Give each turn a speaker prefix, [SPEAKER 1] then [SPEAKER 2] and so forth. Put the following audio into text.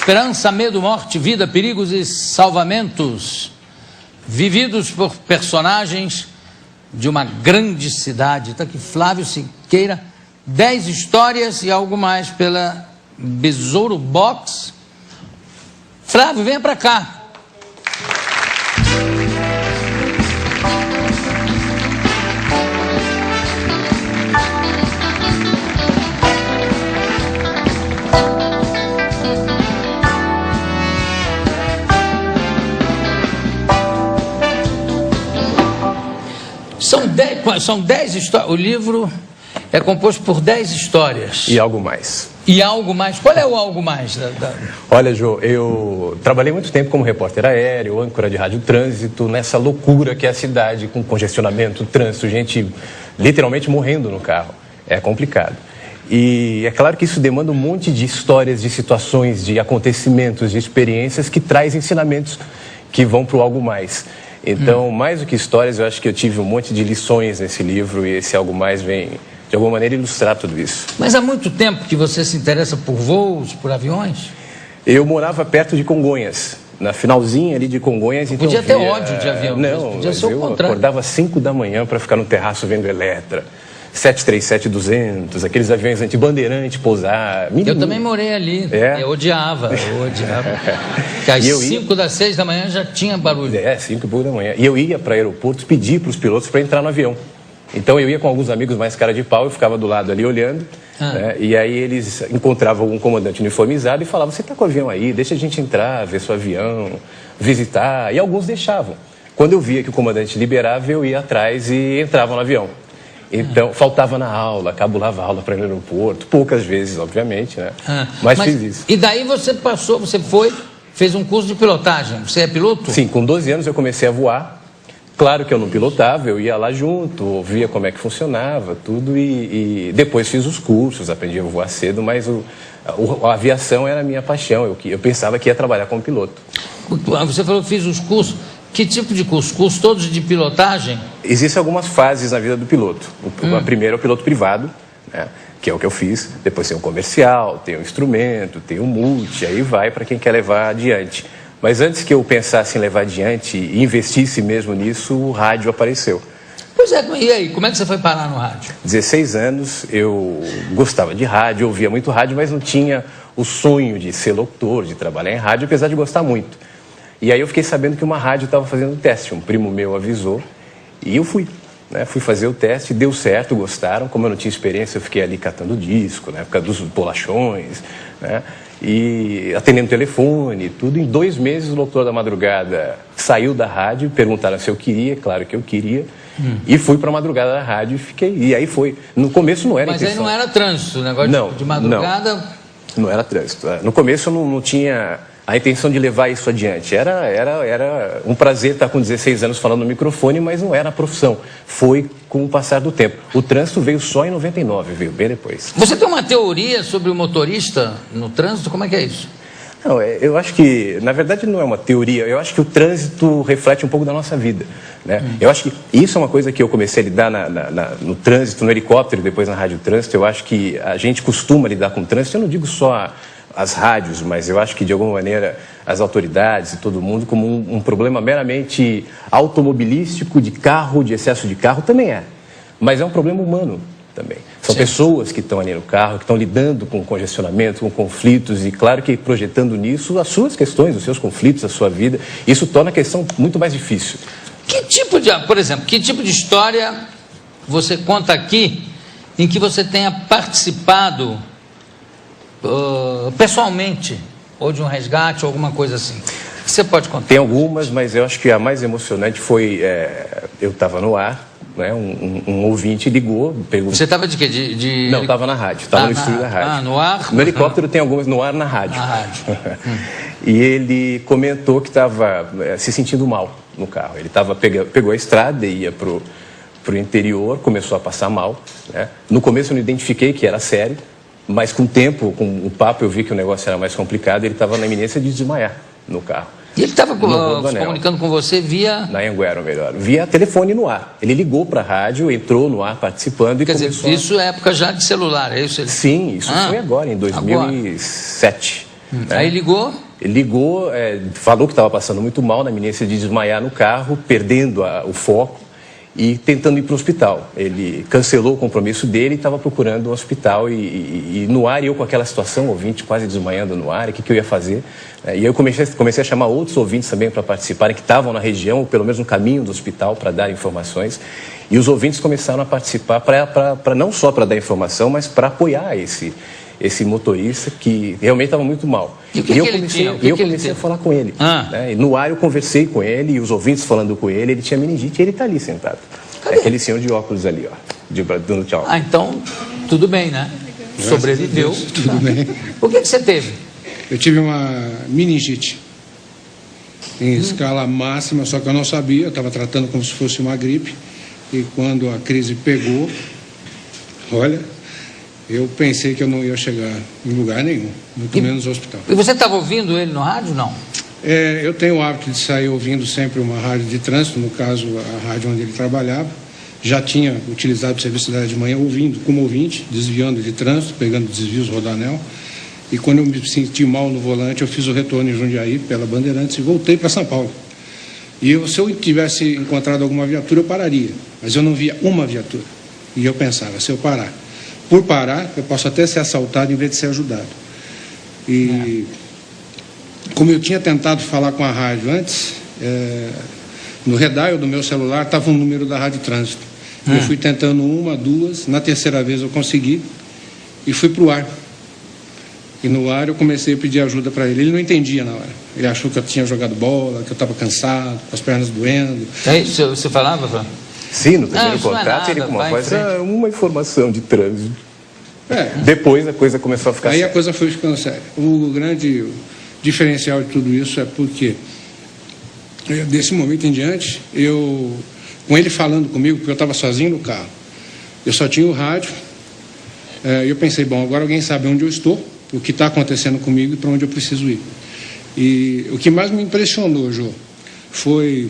[SPEAKER 1] Esperança, medo, morte, vida, perigos e salvamentos, vividos por personagens de uma grande cidade. Está aqui Flávio Siqueira, 10 histórias e algo mais pela Besouro Box. Flávio, venha para cá. São 10 histórias. O livro é composto por 10 histórias.
[SPEAKER 2] E algo mais.
[SPEAKER 1] E algo mais. Qual é o algo mais?
[SPEAKER 2] Olha, Jô, eu trabalhei muito tempo como repórter aéreo, âncora de rádio trânsito, nessa loucura que é a cidade, com congestionamento, trânsito, gente literalmente morrendo no carro. É complicado. E é claro que isso demanda um monte de histórias, de situações, de acontecimentos, de experiências que traz ensinamentos que vão para o algo mais. Então, mais do que histórias, eu acho que eu tive um monte de lições nesse livro e esse algo mais vem, de alguma maneira, ilustrar tudo isso.
[SPEAKER 1] Mas há muito tempo que você se interessa por voos, por aviões?
[SPEAKER 2] Eu morava perto de Congonhas, na finalzinha ali de Congonhas. Então
[SPEAKER 1] podia ter ódio de avião.
[SPEAKER 2] Não,
[SPEAKER 1] podia ser o contrário.
[SPEAKER 2] Eu acordava às 5 da manhã para ficar no terraço vendo Eletra. 737-200, aqueles aviões anti-bandeirante pousar.
[SPEAKER 1] Eu também morei ali. Eu odiava. Porque às 5 das 6 da manhã já tinha barulho.
[SPEAKER 2] 5 e pouco da manhã. E eu ia para aeroportos pedir para os pilotos para entrar no avião. Então eu ia com alguns amigos mais cara de pau, eu ficava do lado ali olhando, né? E aí eles encontravam algum comandante uniformizado e falavam: você está com o avião aí, deixa a gente entrar, ver seu avião, visitar. E alguns deixavam. Quando eu via que o comandante liberava, eu ia atrás e entrava no avião. Então, faltava na aula, cabulava a aula para ir no aeroporto, poucas vezes, obviamente, né? Mas fiz isso.
[SPEAKER 1] E daí você fez um curso de pilotagem. Você é piloto?
[SPEAKER 2] Sim, com 12 anos eu comecei a voar. Claro que eu não pilotava, eu ia lá junto, via como é que funcionava, tudo, e depois fiz os cursos, aprendi a voar cedo, mas a aviação era a minha paixão, eu pensava que ia trabalhar como piloto.
[SPEAKER 1] Você falou que fiz os cursos. Que tipo de curso? Curso todos de pilotagem?
[SPEAKER 2] Existem algumas fases na vida do piloto. A primeira é o piloto privado, né, que é o que eu fiz. Depois tem o comercial, tem o instrumento, tem o multi, aí vai para quem quer levar adiante. Mas antes que eu pensasse em levar adiante e investisse mesmo nisso, o rádio apareceu.
[SPEAKER 1] Pois é, e aí, como é que você foi parar no rádio?
[SPEAKER 2] 16 anos, eu gostava de rádio, ouvia muito rádio, mas não tinha o sonho de ser locutor, de trabalhar em rádio, apesar de gostar muito. E aí eu fiquei sabendo que uma rádio estava fazendo um teste, um primo meu avisou, e eu fui. Fui fazer o teste, deu certo, gostaram. Como eu não tinha experiência, eu fiquei ali catando disco, na época dos bolachões, né? E atendendo telefone, tudo. Em 2 meses, o locutor da madrugada saiu da rádio, perguntaram se eu queria, claro que eu queria, e fui para a madrugada da rádio e fiquei. E aí foi. No começo não era
[SPEAKER 1] intenção. Mas aí não era trânsito, o negócio de madrugada?
[SPEAKER 2] Não era trânsito. No começo eu não tinha a intenção de levar isso adiante. Era um prazer estar com 16 anos falando no microfone, mas não era a profissão. Foi com o passar do tempo. O trânsito veio só em 99, veio bem depois.
[SPEAKER 1] Você tem uma teoria sobre o motorista no trânsito? Como é que é isso?
[SPEAKER 2] Não, eu acho que, na verdade, não é uma teoria. Eu acho que o trânsito reflete um pouco da nossa vida, né? Eu acho que isso é uma coisa que eu comecei a lidar no trânsito, no helicóptero, depois na rádio trânsito. Eu acho que a gente costuma lidar com o trânsito. Eu não digo só as rádios, mas eu acho que, de alguma maneira, as autoridades e todo mundo, como um problema meramente automobilístico, de carro, de excesso de carro, também é. Mas é um problema humano também. São pessoas que estão ali no carro, que estão lidando com congestionamento, com conflitos, e claro que projetando nisso as suas questões, os seus conflitos, a sua vida. Isso torna a questão muito mais difícil.
[SPEAKER 1] Por exemplo, que tipo de história você conta aqui em que você tenha participado pessoalmente, ou de um resgate, ou alguma coisa assim? Você pode contar?
[SPEAKER 2] Tem algumas, mas eu acho que a mais emocionante foi, eu estava no ar, né, um ouvinte ligou, perguntou...
[SPEAKER 1] Você estava de quê?
[SPEAKER 2] Não, estava na rádio, estava no estúdio da rádio.
[SPEAKER 1] No ar?
[SPEAKER 2] No helicóptero tem algumas, no ar, na rádio.
[SPEAKER 1] Na rádio.
[SPEAKER 2] E ele comentou que estava se sentindo mal no carro. Ele pegou a estrada e ia para o interior, começou a passar mal, né? No começo eu não identifiquei que era sério, mas com o tempo, com o papo, eu vi que o negócio era mais complicado e ele estava na iminência de desmaiar no carro.
[SPEAKER 1] E ele estava se comunicando com você via...
[SPEAKER 2] Na Anhanguera, melhor. Via telefone no ar. Ele ligou para a rádio, entrou no ar participando e começou...
[SPEAKER 1] Quer dizer, isso é época já de celular, é isso?
[SPEAKER 2] Sim, isso foi agora, em 2007. Né?
[SPEAKER 1] Aí ligou?
[SPEAKER 2] Ele ligou, falou que estava passando muito mal, na iminência de desmaiar no carro, perdendo o foco e tentando ir para o hospital. Ele cancelou o compromisso dele e estava procurando um hospital e no ar, eu com aquela situação, ouvinte quase desmaiando no ar, o que eu ia fazer? E aí eu comecei a chamar outros ouvintes também para participarem, que estavam na região, ou pelo menos no caminho do hospital, para dar informações. E os ouvintes começaram a participar, não só para dar informação, mas para apoiar esse motorista que realmente estava muito mal.
[SPEAKER 1] E o que
[SPEAKER 2] eu comecei a falar com ele. Né? E no ar eu conversei com ele, e os ouvintes falando com ele tinha meningite e ele está ali sentado.
[SPEAKER 1] Cadê?
[SPEAKER 2] Aquele senhor de óculos ali, ó, dando tchau.
[SPEAKER 1] Então, tudo bem, né? Sobreviveu.
[SPEAKER 3] Deus, tudo bem.
[SPEAKER 1] O que você teve?
[SPEAKER 3] Eu tive uma meningite em escala máxima, só que eu não sabia, eu estava tratando como se fosse uma gripe, e quando a crise pegou, olha, eu pensei que eu não ia chegar em lugar nenhum, muito menos ao hospital.
[SPEAKER 1] E você estava ouvindo ele no rádio, não?
[SPEAKER 3] Eu tenho o hábito de sair ouvindo sempre uma rádio de trânsito, no caso a rádio onde ele trabalhava. Já tinha utilizado o serviço dela de manhã ouvindo como ouvinte, desviando de trânsito, pegando desvios rodoanel. E quando eu me senti mal no volante, eu fiz o retorno em Jundiaí pela Bandeirantes e voltei para São Paulo. E se eu tivesse encontrado alguma viatura, eu pararia, mas eu não via uma viatura. E eu pensava, se eu parar, por parar, eu posso até ser assaltado em vez de ser ajudado. E como eu tinha tentado falar com a rádio antes, no redial do meu celular estava um número da Rádio Trânsito. Eu fui tentando uma, duas, na terceira vez eu consegui e fui para o ar. E no ar eu comecei a pedir ajuda para ele. Ele não entendia na hora. Ele achou que eu tinha jogado bola, que eu estava cansado, com as pernas doendo.
[SPEAKER 1] Você falava, Fran?
[SPEAKER 2] Sim, no terceiro
[SPEAKER 1] isso não é
[SPEAKER 2] contato,
[SPEAKER 1] nada,
[SPEAKER 2] ele com uma
[SPEAKER 1] vai em
[SPEAKER 2] voz,
[SPEAKER 1] frente.
[SPEAKER 2] uma informação de trânsito. Depois a coisa começou a ficar
[SPEAKER 3] Aí
[SPEAKER 2] séria.
[SPEAKER 3] a coisa foi ficando séria. O grande diferencial de tudo isso é porque, desse momento em diante, com ele falando comigo, porque eu estava sozinho no carro, eu só tinha o rádio, e eu pensei, bom, agora alguém sabe onde eu estou, o que está acontecendo comigo e para onde eu preciso ir. E o que mais me impressionou, Jô, foi